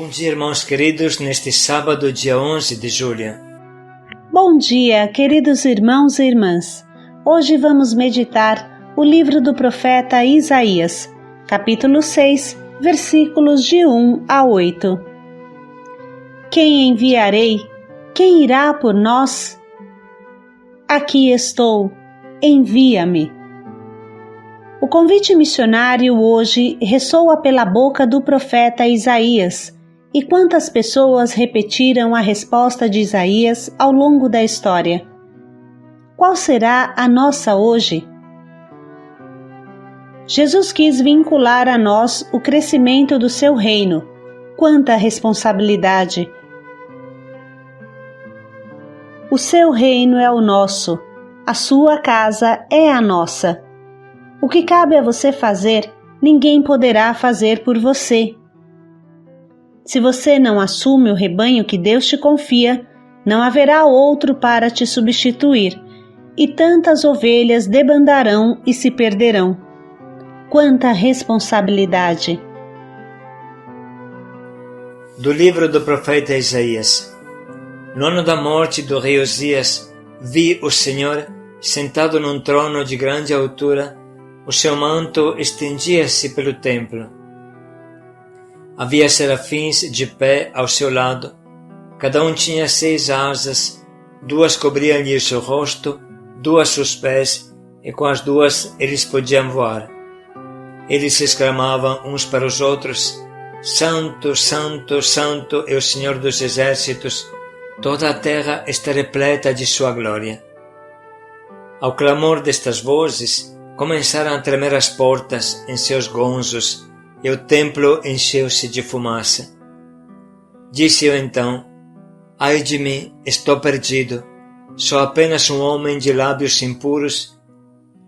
Bom dia, irmãos queridos, neste sábado, dia 11 de julho. Bom dia, queridos irmãos e irmãs. Hoje vamos meditar o livro do profeta Isaías, capítulo 6, versículos de 1 a 8. Quem enviarei? Quem irá por nós? Aqui estou, envia-me. O convite missionário hoje ressoa pela boca do profeta Isaías. E quantas pessoas repetiram a resposta de Isaías ao longo da história? Qual será a nossa hoje? Jesus quis vincular a nós o crescimento do seu reino. Quanta responsabilidade! O seu reino é o nosso, a sua casa é a nossa. O que cabe a você fazer, ninguém poderá fazer por você. Se você não assume o rebanho que Deus te confia, não haverá outro para te substituir, e tantas ovelhas debandarão e se perderão. Quanta responsabilidade! Do livro do profeta Isaías. No ano da morte do rei Osias, vi o Senhor sentado num trono de grande altura. O seu manto estendia-se pelo templo. Havia serafins de pé ao seu lado. Cada um tinha 6 asas, 2 cobriam-lhes o rosto, 2 os pés, e com as 2 eles podiam voar. Eles exclamavam uns para os outros: Santo, Santo, Santo é o Senhor dos exércitos, toda a terra está repleta de sua glória. Ao clamor destas vozes, começaram a tremer as portas em seus gonzos, e o templo encheu-se de fumaça. Disse eu então: Ai de mim, estou perdido, sou apenas um homem de lábios impuros,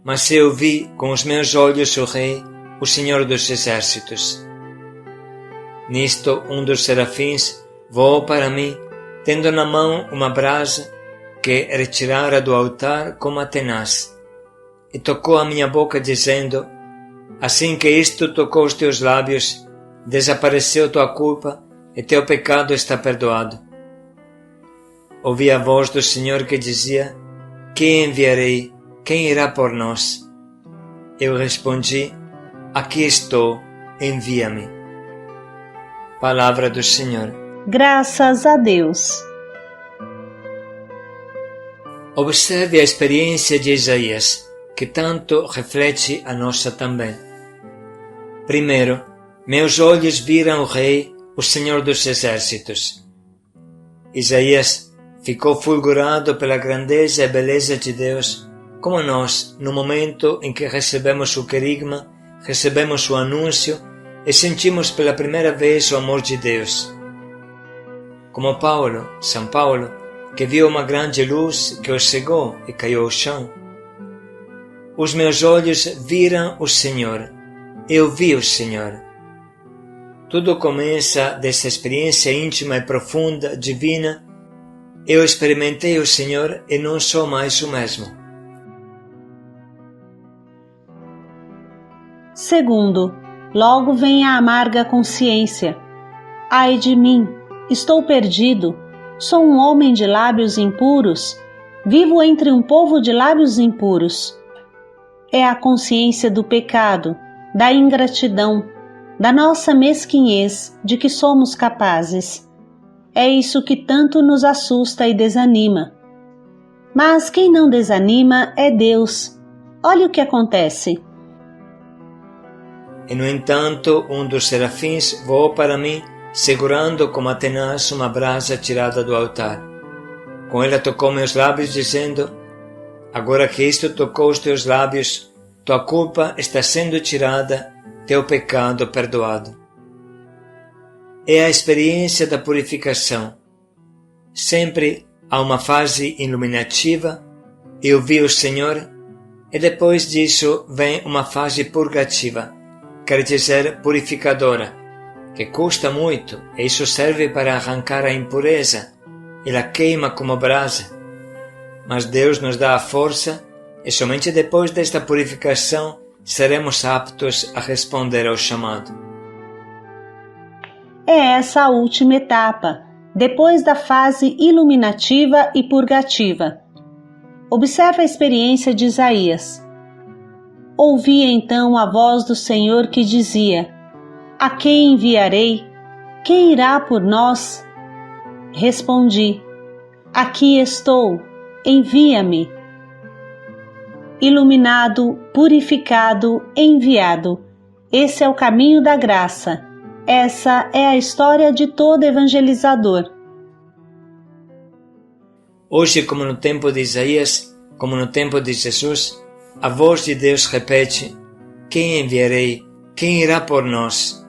mas eu vi com os meus olhos o Rei, o Senhor dos exércitos. Nisto, um dos serafins voou para mim, tendo na mão uma brasa que retirara do altar com uma tenaz, e tocou a minha boca, dizendo: Assim que isto tocou os teus lábios, desapareceu tua culpa e teu pecado está perdoado. Ouvi a voz do Senhor que dizia: Quem enviarei? Quem irá por nós? Eu respondi: Aqui estou, envia-me. Palavra do Senhor. Graças a Deus. Observe a experiência de Isaías, que tanto reflete a nossa também. Primeiro, meus olhos viram o Rei, o Senhor dos exércitos. Isaías ficou fulgurado pela grandeza e beleza de Deus, como nós, no momento em que recebemos o querigma, recebemos o anúncio e sentimos pela primeira vez o amor de Deus. Como São Paulo, que viu uma grande luz que o cegou e caiu ao chão. Os meus olhos viram o Senhor, eu vi o Senhor. Tudo começa dessa experiência íntima e profunda, divina. Eu experimentei o Senhor e não sou mais o mesmo. Segundo, logo vem a amarga consciência. Ai de mim, estou perdido, sou um homem de lábios impuros, vivo entre um povo de lábios impuros. É a consciência do pecado, da ingratidão, da nossa mesquinhez de que somos capazes. É isso que tanto nos assusta e desanima. Mas quem não desanima é Deus. Olha o que acontece. E no entanto, um dos serafins voou para mim, segurando com uma tenaz uma brasa tirada do altar. Com ela tocou meus lábios, dizendo: Agora que isto tocou os teus lábios, tua culpa está sendo tirada, teu pecado perdoado. É a experiência da purificação. Sempre há uma fase iluminativa, eu vi o Senhor, e depois disso vem uma fase purgativa, quer dizer purificadora, que custa muito, e isso serve para arrancar a impureza, ela queima como brasa. Mas Deus nos dá a força e somente depois desta purificação seremos aptos a responder ao chamado. é essa a última etapa, depois da fase iluminativa e purgativa. Observe a experiência de Isaías. Ouvi então a voz do Senhor que dizia: A quem enviarei? Quem irá por nós? Respondi: Aqui estou, envia-me. Iluminado, purificado, enviado. Esse é o caminho da graça. Essa é a história de todo evangelizador. Hoje, como no tempo de Isaías, como no tempo de Jesus, a voz de Deus repete: Quem enviarei? Quem irá por nós?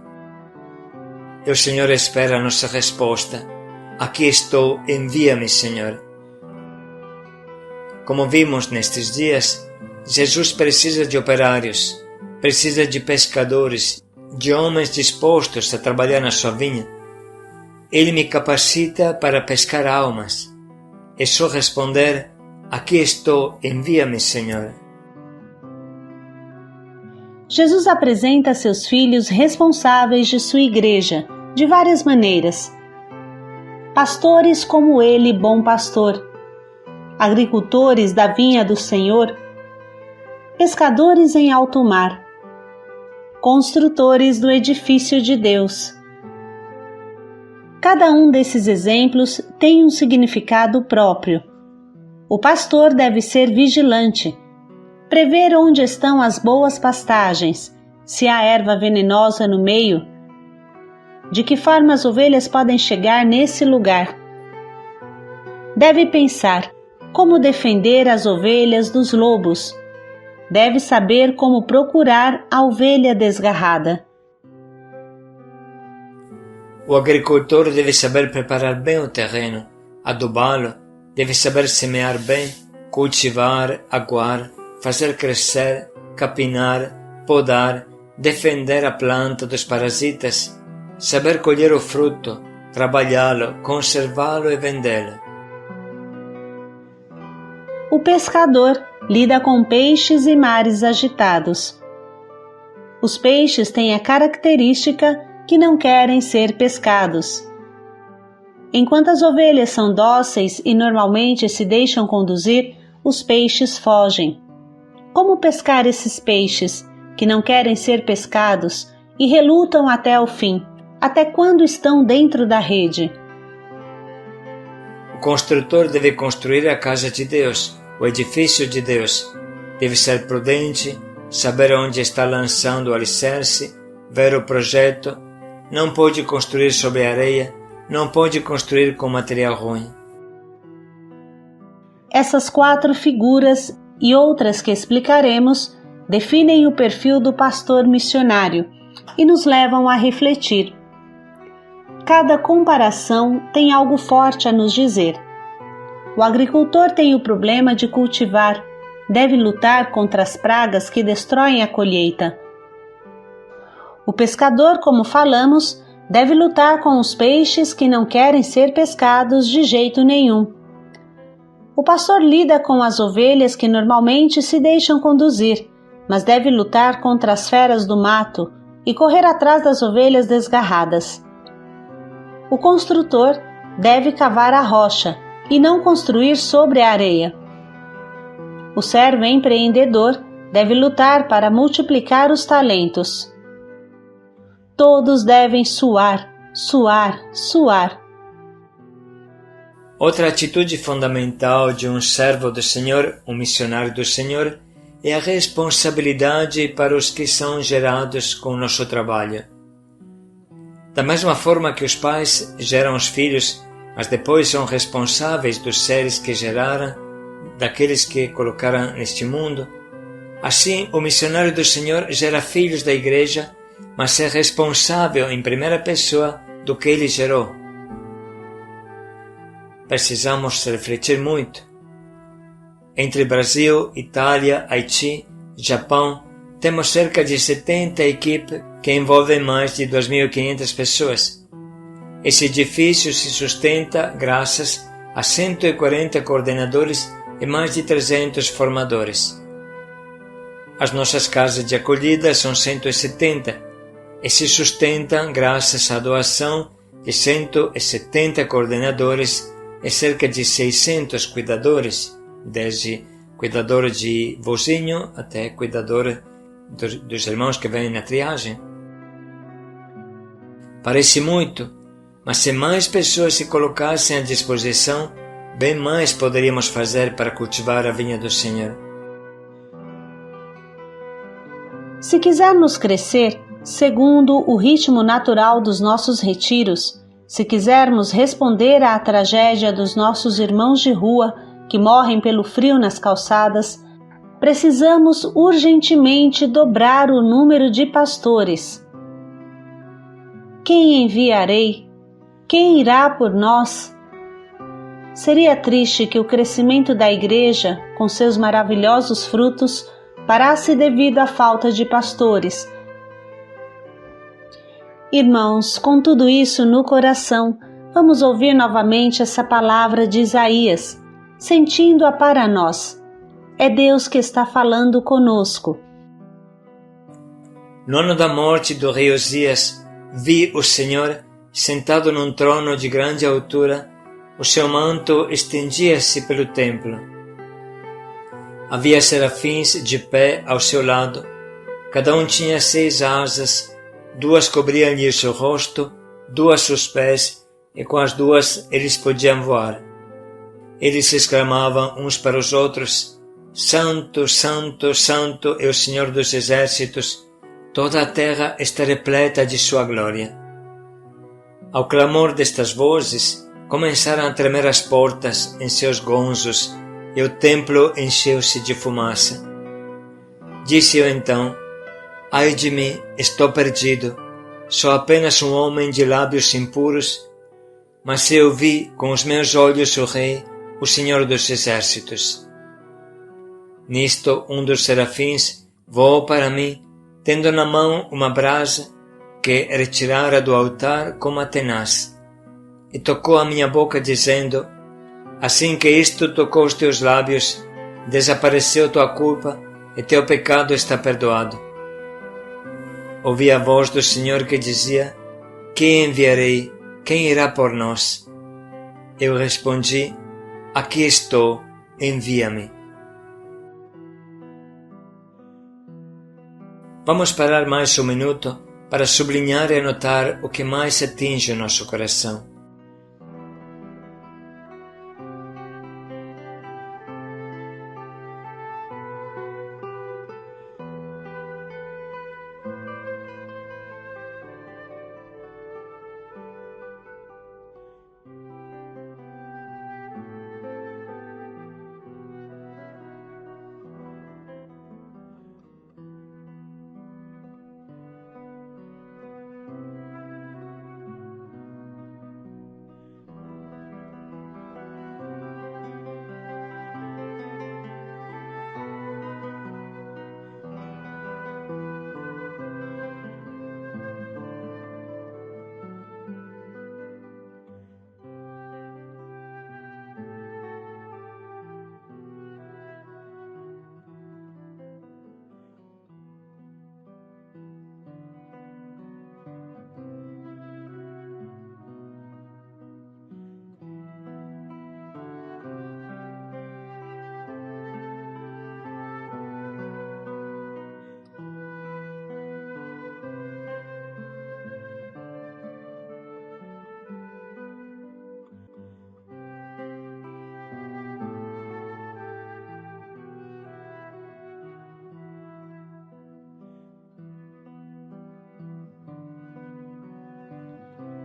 E o Senhor espera a nossa resposta: Aqui estou, envia-me, Senhor. Como vimos nestes dias, Jesus precisa de operários, precisa de pescadores, de homens dispostos a trabalhar na sua vinha. Ele me capacita para pescar almas. É só responder: Aqui estou, envia-me, Senhor. Jesus apresenta seus filhos responsáveis de sua igreja, de várias maneiras. Pastores como ele, bom pastor. Agricultores da vinha do Senhor. Pescadores em alto mar. Construtores do edifício de Deus. Cada um desses exemplos tem um significado próprio. O pastor deve ser vigilante, prever onde estão as boas pastagens, se há erva venenosa no meio, de que forma as ovelhas podem chegar nesse lugar. Deve pensar como defender as ovelhas dos lobos. Deve saber como procurar a ovelha desgarrada. O agricultor deve saber preparar bem o terreno, adubá-lo, deve saber semear bem, cultivar, aguar, fazer crescer, capinar, podar, defender a planta dos parasitas, saber colher o fruto, trabalhá-lo, conservá-lo e vendê-lo. O pescador lida com peixes e mares agitados. Os peixes têm a característica que não querem ser pescados. Enquanto as ovelhas são dóceis e normalmente se deixam conduzir, os peixes fogem. Como pescar esses peixes que não querem ser pescados e relutam até o fim, até quando estão dentro da rede? O construtor deve construir a casa de Deus, o edifício de Deus. Deve ser prudente, saber onde está lançando o alicerce, ver o projeto. Não pode construir sobre areia, não pode construir com material ruim. Essas 4 figuras e outras que explicaremos definem o perfil do pastor missionário e nos levam a refletir. Cada comparação tem algo forte a nos dizer. O agricultor tem o problema de cultivar, deve lutar contra as pragas que destroem a colheita. O pescador, como falamos, deve lutar com os peixes que não querem ser pescados de jeito nenhum. O pastor lida com as ovelhas que normalmente se deixam conduzir, mas deve lutar contra as feras do mato e correr atrás das ovelhas desgarradas. O construtor deve cavar a rocha e não construir sobre a areia. O servo empreendedor deve lutar para multiplicar os talentos. Todos devem suar, suar, suar. Outra atitude fundamental de um servo do Senhor, um missionário do Senhor, é a responsabilidade para os que são gerados com o nosso trabalho. Da mesma forma que os pais geram os filhos, mas depois são responsáveis dos seres que geraram, daqueles que colocaram neste mundo, assim o missionário do Senhor gera filhos da igreja, mas é responsável em primeira pessoa do que ele gerou. Precisamos refletir muito. Entre Brasil, Itália, Haiti, Japão, temos cerca de 70 equipes que envolvem mais de 2.500 pessoas. Esse edifício se sustenta graças a 140 coordenadores e mais de 300 formadores. As nossas casas de acolhida são 170, e se sustenta graças à doação de 170 coordenadores e cerca de 600 cuidadores, desde cuidador de vozinho até cuidador dos irmãos que vêm na triagem. Parece muito, mas se mais pessoas se colocassem à disposição, bem mais poderíamos fazer para cultivar a vinha do Senhor. Se quisermos crescer segundo o ritmo natural dos nossos retiros, se quisermos responder à tragédia dos nossos irmãos de rua que morrem pelo frio nas calçadas, precisamos urgentemente dobrar o número de pastores. Quem enviarei? Quem irá por nós? Seria triste que o crescimento da igreja, com seus maravilhosos frutos, parasse devido à falta de pastores. Irmãos, com tudo isso no coração, vamos ouvir novamente essa palavra de Isaías, sentindo-a para nós. É Deus que está falando conosco. No ano da morte do rei Osias, vi o Senhor sentado num trono de grande altura. O seu manto estendia-se pelo templo. Havia serafins de pé ao seu lado. Cada um tinha 6 asas, 2 cobriam-lhes o rosto, 2 os pés, e com as 2 eles podiam voar. Eles exclamavam uns para os outros: Santo, Santo, Santo é o Senhor dos exércitos, toda a terra está repleta de sua glória. Ao clamor destas vozes, começaram a tremer as portas em seus gonzos, e o templo encheu-se de fumaça. Disse eu então: Ai de mim, estou perdido, sou apenas um homem de lábios impuros, mas eu vi com os meus olhos o Rei, o Senhor dos exércitos. Nisto, um dos serafins voou para mim, tendo na mão uma brasa que retirara do altar com uma tenaz, e tocou a minha boca, dizendo: Assim que isto tocou os teus lábios, desapareceu tua culpa e teu pecado está perdoado. Ouvi a voz do Senhor que dizia: Quem enviarei? Quem irá por nós? Eu respondi: Aqui estou, envia-me. Vamos parar mais um minuto para sublinhar e anotar o que mais atinge o nosso coração.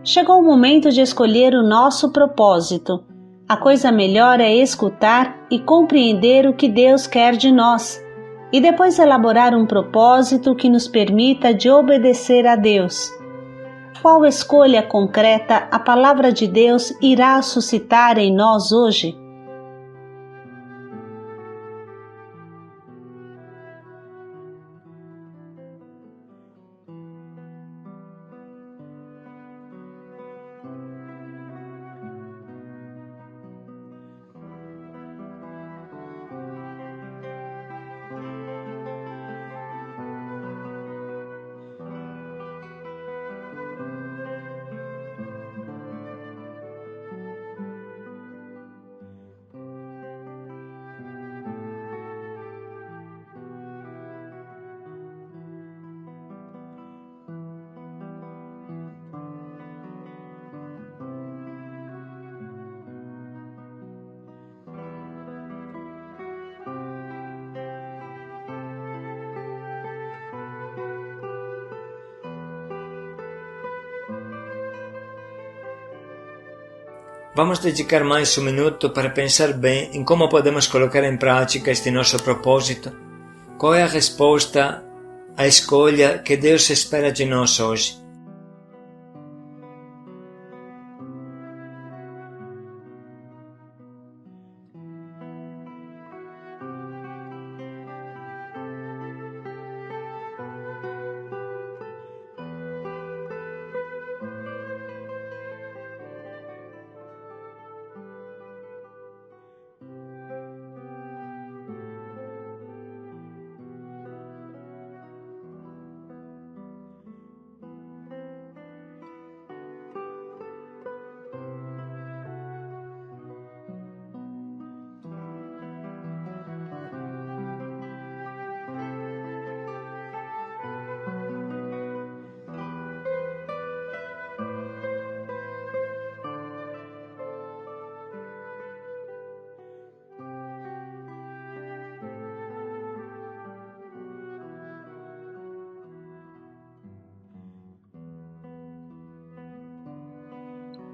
Chegou o momento de escolher o nosso propósito. A coisa melhor é escutar e compreender o que Deus quer de nós, e depois elaborar um propósito que nos permita de obedecer a Deus. Qual escolha concreta a palavra de Deus irá suscitar em nós hoje? Vamos dedicar mais um minuto para pensar bem em como podemos colocar em prática este nosso propósito. Qual é a resposta à escolha que Deus espera de nós hoje?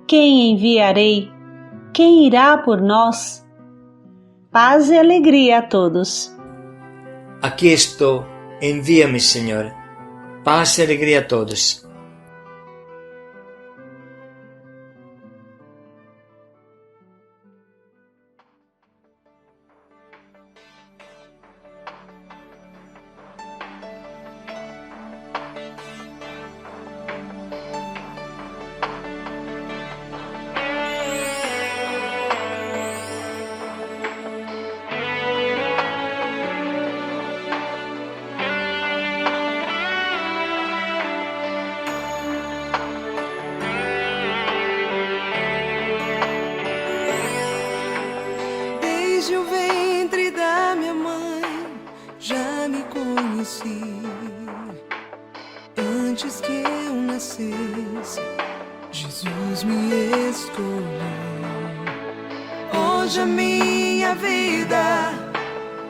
Quem enviarei? Quem irá por nós? Paz e alegria a todos. Aqui estou, envia-me, Senhor. Paz e alegria a todos. Desde o ventre da minha mãe já me conheci. Antes que eu nascesse, Jesus me escolheu. Hoje a minha vida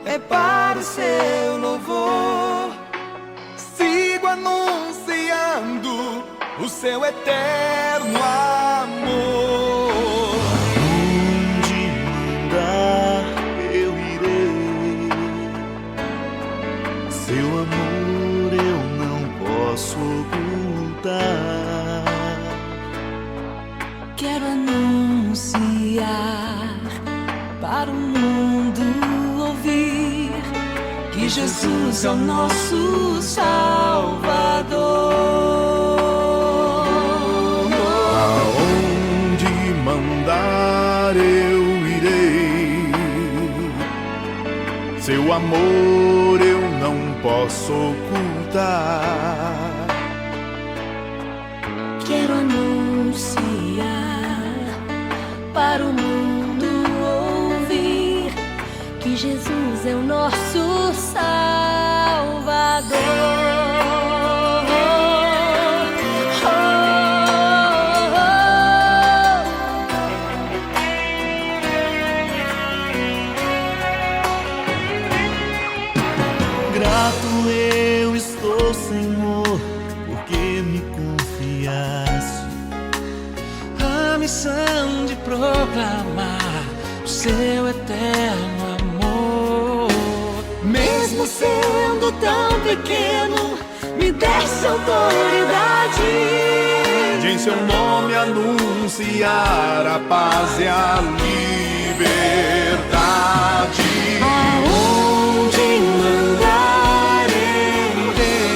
é para o seu louvor. Sigo anunciando o seu eterno amor. Seu amor eu não posso ocultar. Quero anunciar para o mundo ouvir que Jesus é o nosso Salvador. Aonde mandar eu irei. Seu amor eu não posso ocultar. Quero anunciar para o mundo ouvir que Jesus é o nosso Salvador. Grato eu estou, Senhor, porque me confiaste a missão de proclamar o seu eterno amor. Mesmo sendo tão pequeno, me deste autoridade De em seu nome anunciar a paz e a liberdade. aonde mandar eu irei.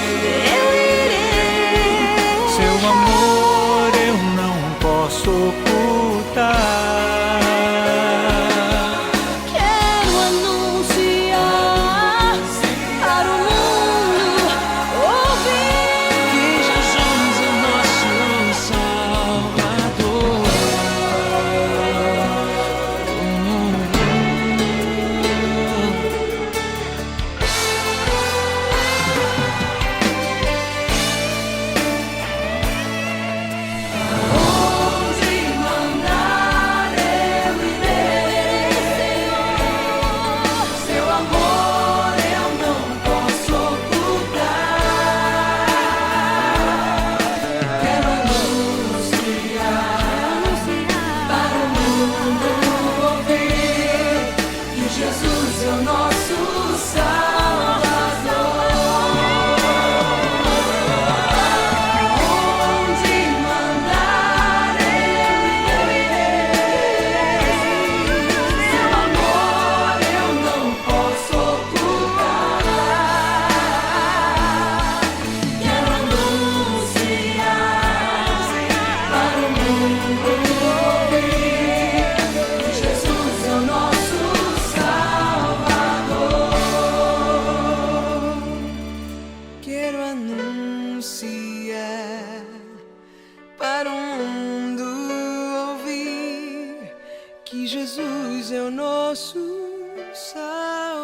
Seu amor eu não posso ocultar. Quero anunciar para o mundo ouvir Que Jesus é nosso Salvador. Jesus é o nosso Salvador.